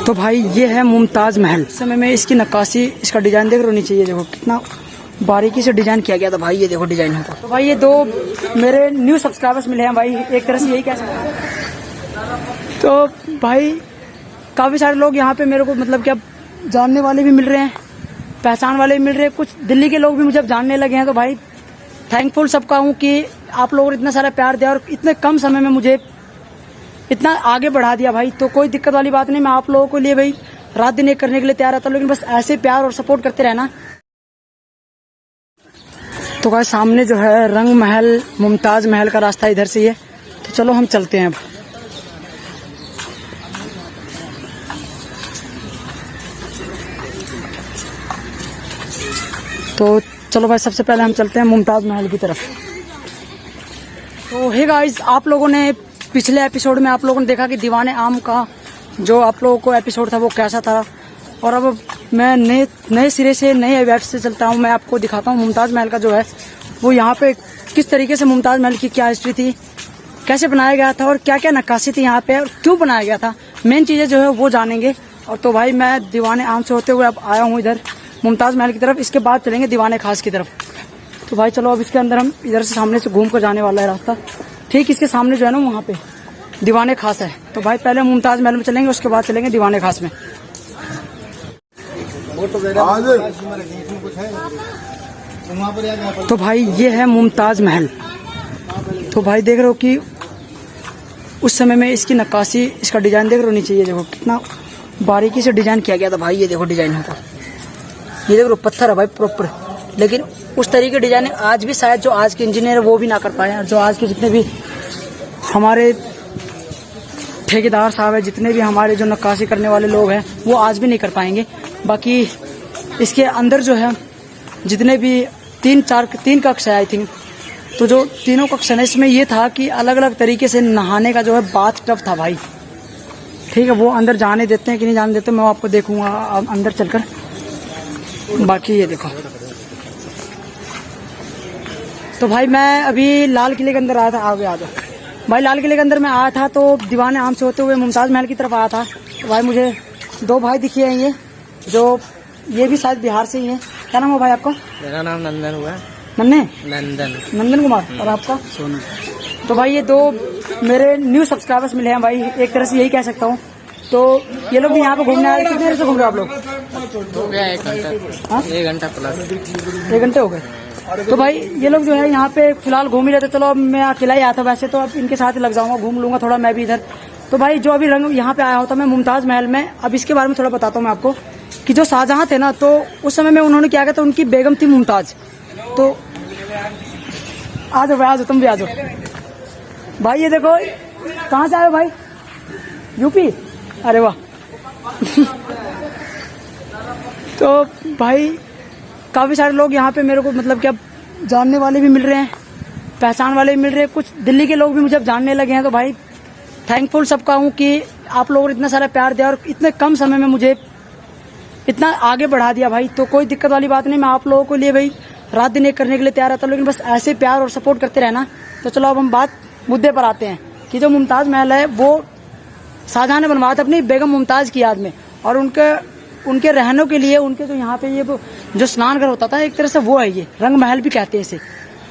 तो भाई ये है मुमताज महल। इस समय में इसकी नक्काशी, इसका डिजाइन देख रहे हो नीचे, ये देखो कितना बारीकी से डिजाइन किया गया था भाई। ये देखो डिजाइन होगा। तो भाई ये दो मेरे न्यू सब्सक्राइबर्स मिले हैं भाई, एक तरह से यही कह सकते हैं। तो भाई काफी सारे लोग यहाँ पे मेरे को मतलब क्या जानने वाले भी मिल रहे हैं, पहचान वाले भी मिल रहे हैं, कुछ दिल्ली के लोग भी मुझे अब जानने लगे हैं। तो भाई थैंकफुल सबका हूँ कि आप लोगों ने इतना सारा प्यार दिया और इतने कम समय में मुझे इतना आगे बढ़ा दिया भाई। तो कोई दिक्कत वाली बात नहीं, मैं आप लोगों के लिए भाई रात दिन एक करने के लिए तैयार रहता हूँ, लेकिन बस ऐसे प्यार और सपोर्ट करते रहना। तो भाई सामने जो है रंग महल, मुमताज महल का रास्ता इधर से ही है। तो चलो हम चलते हैं अब। तो चलो भाई सबसे पहले हम चलते हैं मुमताज महल की तरफ। तो हे गाइस, आप लोगों ने पिछले एपिसोड में आप लोगों ने देखा कि दीवाने आम का जो आप लोगों को एपिसोड था वो कैसा था, और अब मैं नए सिरे से नए वेब से चलता हूँ। मैं आपको दिखाता हूँ मुमताज महल का जो है वो यहाँ पे किस तरीके से मुमताज महल की क्या हिस्ट्री थी, कैसे बनाया गया था और क्या क्या नक्काशी थी यहाँ पे और क्यों बनाया गया था, मेन चीजें जो है वो जानेंगे। और तो भाई मैं दीवाने आम से होते हुए अब आया हूँ इधर मुमताज महल की तरफ। इसके बाद चलेंगे दीवाने खास की तरफ। तो भाई चलो अब इसके अंदर हम इधर से सामने से घूम कर जाने वाला है रास्ता। ठीक इसके सामने जो है ना वहाँ पे दीवाने खास है। तो भाई पहले मुमताज महल में चलेंगे, उसके बाद चलेंगे दीवाने खास में। तो भाई ये है मुमताज महल। तो भाई देख रहे हो कि उस समय में इसकी नक्काशी, इसका डिजाइन देख रहे हो नीचे, ये देखो कितना बारीकी से डिजाइन किया गया था भाई। ये देखो डिजाइन होगा, ये देख लो पत्थर है भाई प्रॉपर, लेकिन उस तरीके की डिजाइन आज भी शायद जो आज के इंजीनियर वो भी ना कर पाए, और जो आज के जितने भी हमारे ठेकेदार साहब है, जितने भी हमारे जो नक्काशी करने वाले लोग हैं वो आज भी नहीं कर पाएंगे। बाकी इसके अंदर जो है जितने भी तीन कक्ष है आई थिंक, तो जो तीनों कक्ष है इसमें ये था कि अलग अलग तरीके से नहाने का जो है बाथ टब था भाई। ठीक है, वो अंदर जाने देते हैं कि नहीं जाने देते मैं आपको देखूंगा अंदर चलकर। बाकी ये देखो, तो भाई मैं अभी लाल किले के अंदर आया था, आगे आ जाओ भाई। लाल किले के अंदर मैं आया था तो दीवाने आम से होते हुए मुमताज महल की तरफ आया था। तो भाई मुझे दो भाई दिखे हैं, ये भी शायद बिहार से ही है। क्या नाम है भाई आपका? मेरा नाम नंदन हुआ। नंदन कुमार। और आपका? सोनू। तो भाई ये दो मेरे न्यू सब्सक्राइबर्स मिले हैं भाई, एक तरह से यही कह सकता हूँ। तो ये लोग भी यहाँ पे घूमने आए। कितने देर से घूम रहे हो आप लोग? हो गया 1 घंटा। 1 घंटा प्लस 1 घंटे हो गए। तो भाई ये लोग जो है यहाँ पे फिलहाल घूम ही रहे थे। चलो अब मैं अकेला ही आया था वैसे, तो अब इनके साथ ही लग जाऊंगा, घूम लूंगा थोड़ा मैं भी इधर। तो भाई जो अभी रंग यहाँ पे आया होता मैं मुमताज महल में, अब इसके बारे में थोड़ा बताता हूँ मैं आपको कि जो शाहजहां थे ना, तो उस समय में उन्होंने क्या किया था, उनकी बेगम थी मुमताज। तो आ जाओ भाई, आ जाओ, तुम भी आ जाओ भाई। ये देखो कहाँ से आए हो भाई? यूपी? अरे वाह। तो भाई काफी सारे लोग यहाँ पे मेरे को मतलब क्या जानने वाले भी मिल रहे हैं, पहचान वाले भी मिल रहे हैं, कुछ दिल्ली के लोग भी मुझे अब जानने लगे हैं। तो भाई थैंकफुल सबका हूँ कि आप लोगों ने इतना सारा प्यार दिया और इतने कम समय में मुझे इतना आगे बढ़ा दिया भाई। तो कोई दिक्कत वाली बात नहीं, मैं आप लोगों के लिए भाई रात दिन एक करने के लिए तैयार रहता हूँ, लेकिन बस ऐसे प्यार और सपोर्ट करते रहना। तो चलो अब हम मुद्दे पर आते हैं कि जो मुमताज महल है वो शाहजहां ने बनवाया था अपनी बेगम मुमताज की याद में, और उनके रहने के लिए, उनके जो यहाँ पे ये जो स्नान घर होता था एक तरह से वो है, ये रंग महल भी कहते हैं इसे।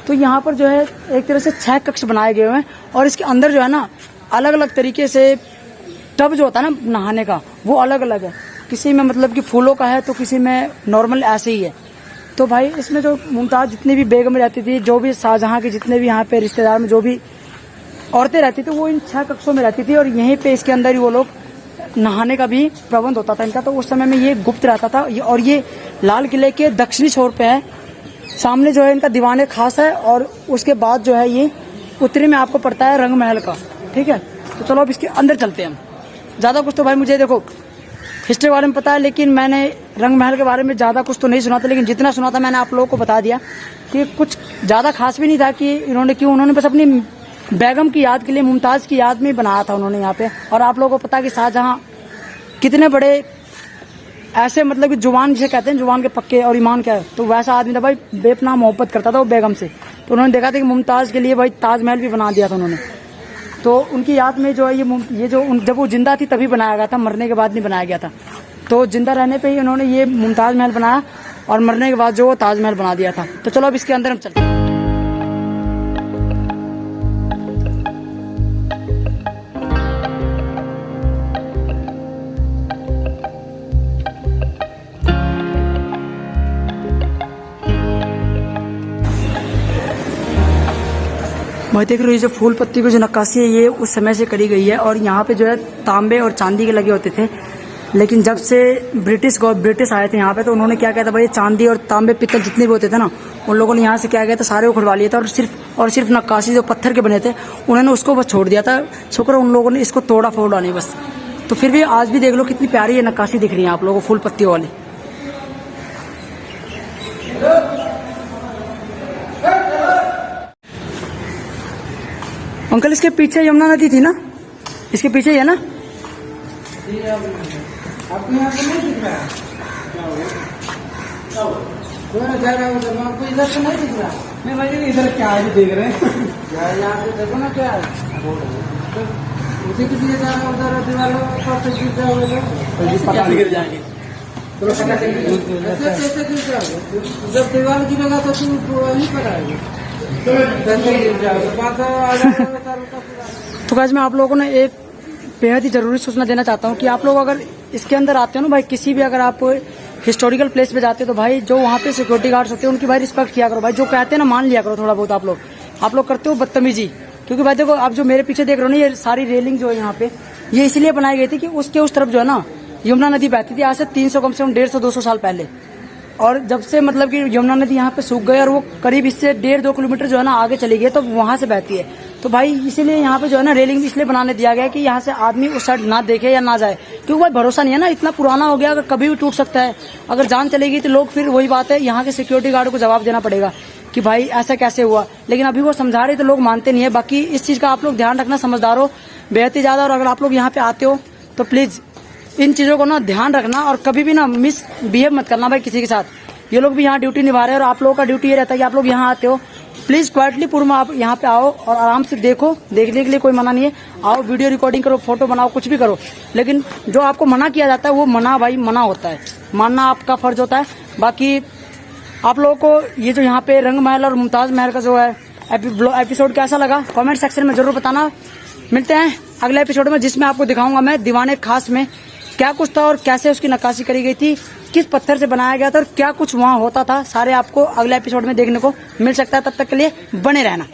तो यहाँ पर जो है एक तरह से 6 कक्ष बनाए गए हुए हैं, और इसके अंदर जो है ना अलग अलग तरीके से टब जो होता है ना नहाने का वो अलग अलग है। किसी में मतलब कि फूलों का है, तो किसी में नॉर्मल ऐसे ही है। तो भाई इसमें जो मुमताज जितनी भी बेगम रहती थी, जो भी शाहजहां के जितने भी यहाँ पे रिश्तेदार में जो भी औरतें रहती थी, वो इन 6 कक्षों में रहती थी, और यहीं पे इसके अंदर ही वो लोग नहाने का भी प्रबंध होता था इनका। तो उस समय में ये गुप्त रहता था, और ये लाल किले के दक्षिणी छोर पे है। सामने जो है इनका दीवाने खास है, और उसके बाद जो है ये उत्तरी में आपको पड़ता है रंग महल का। ठीक है, तो चलो अब इसके अंदर चलते हैं हम। ज्यादा कुछ तो भाई मुझे देखो हिस्ट्री के बारे में पता है, लेकिन मैंने रंग महल के बारे में ज्यादा कुछ तो नहीं सुना था, लेकिन जितना सुना था मैंने आप लोगों को बता दिया कि कुछ ज्यादा खास भी नहीं था कि उन्होंने बस अपनी बेगम की याद के लिए, मुमताज की याद में बनाया था उन्होंने यहाँ पे। और आप लोगों को पता है कि शाहजहां कितने बड़े ऐसे मतलब कि जुबान जिसे कहते हैं, जुबान के पक्के और ईमान का है, तो वैसा आदमी था भाई, बेपनाह मोहब्बत करता था वो बेगम से। तो उन्होंने देखा था कि मुमताज के लिए भाई ताजमहल भी बना दिया था उन्होंने। तो उनकी याद में जो है ये जो जब वो जिंदा थी तभी बनाया गया था, मरने के बाद नहीं बनाया गया था। तो जिंदा रहने पे ही उन्होंने ये मुमताज महल बनाया और मरने के बाद जो वो ताजमहल बना दिया था। तो चलो अब इसके अंदर हम चलते हैं। भाई देख रहे हो ये जो फूल पत्ती की जो नक्काशी है ये उस समय से करी गई है और यहाँ पे जो है तांबे और चांदी के लगे होते थे, लेकिन जब से ब्रिटिश आए थे यहाँ पे तो उन्होंने क्या किया था भाई, चांदी और तांबे पित्तल जितने भी होते थे ना, उन लोगों ने यहाँ से क्या किया था, सारे को खुलवा लिया था और सिर्फ नक्काशी जो पत्थर के बने थे उन्होंने उसको बस छोड़ दिया था। शुक्र उन लोगों ने इसको तोड़ा फोड़ा नहीं बस। तो फिर भी आज भी देख लो कितनी प्यारी ये नक्काशी दिख रही है आप लोगों को, फूल पत्तियों वाली। अंकल इसके पीछे यमुना नदी थी ना, इसके पीछे ही है ना? आपको यहाँ पे नहीं दिख रहा है? जा रहा हूँ उधर, आपको इधर से नहीं दिख रहा? नहीं भाई इधर क्या है देख रहे हैं? यहाँ पे देखो ना क्या है, उसी के लिए जा रहा हूँ उधर दीवारों पर से गिर जाओगे तो पता गिर जाएंगे। कैसे गिर जाओगे? जब दीवार गिरेगा तो तुम वहीं पर आएगी। तो गाइस मैं आप लोगों को ना एक बेहद ही जरूरी सूचना देना चाहता हूँ कि आप लोग अगर इसके अंदर आते हो ना भाई, किसी भी अगर आप हिस्टोरिकल प्लेस पे जाते हो तो भाई जो वहाँ पे सिक्योरिटी गार्ड्स होते हैं उनकी भाई रिस्पेक्ट किया करो भाई। जो कहते हैं ना मान लिया करो थोड़ा बहुत। आप लोग करते हो बदतमीजी, क्योंकि भाई देखो आप जो मेरे पीछे देख रहे हो ना, ये सारी रेलिंग जो है यहाँ पे ये इसलिए बनाई गई थी कि उसके उस तरफ जो है ना यमुना नदी बहती थी आज से 300 कम से कम 150-200 साल पहले। और जब से मतलब कि यमुना नदी यहाँ पे सूख गई और वो करीब इससे 1.5-2 किलोमीटर जो है ना आगे चली गई तो वहां से बहती है। तो भाई इसीलिए यहाँ पे जो है ना रेलिंग इसलिए बनाने दिया गया कि यहाँ से आदमी उस साइड ना देखे या ना जाए, क्योंकि भाई भरोसा नहीं है ना, इतना पुराना हो गया, अगर कभी भी टूट सकता है। अगर जान चलेगी तो लोग फिर वही बात है, यहाँ के सिक्योरिटी गार्ड को जवाब देना पड़ेगा कि भाई ऐसा कैसे हुआ। लेकिन अभी वो समझा रहे तो लोग मानते नहीं है। बाकी इस चीज का आप लोग ध्यान रखना, समझदार हो बेहद ही ज्यादा। और अगर आप लोग यहाँ पे आते हो तो प्लीज इन चीजों को ना ध्यान रखना और कभी भी ना मिस बिहेव मत करना भाई किसी के साथ। ये लोग भी यहाँ ड्यूटी निभा रहे हैं और आप लोगों का ड्यूटी ये रहता है कि आप लोग यहाँ आते हो, प्लीज क्वाइटली पूर्व में आप यहाँ पे आओ और आराम से देखो। देखने के लिए कोई मना नहीं है, आओ वीडियो रिकॉर्डिंग करो, फोटो बनाओ, कुछ भी करो। लेकिन जो आपको मना किया जाता है वो मना भाई मना होता है, मानना आपका फर्ज होता है। बाकी आप लोगों को ये जो यहाँ पे रंग महल और मुमताज महल का जो है एपिसोड कैसा लगा कमेंट सेक्शन में जरूर बताना। मिलते हैं अगले एपिसोड में, जिसमें आपको दिखाऊंगा मैं दीवाने खास में क्या कुछ था और कैसे उसकी नक्काशी करी गई थी, किस पत्थर से बनाया गया था और क्या कुछ वहाँ होता था। सारे आपको अगले एपिसोड में देखने को मिल सकता है। तब तक के लिए बने रहना।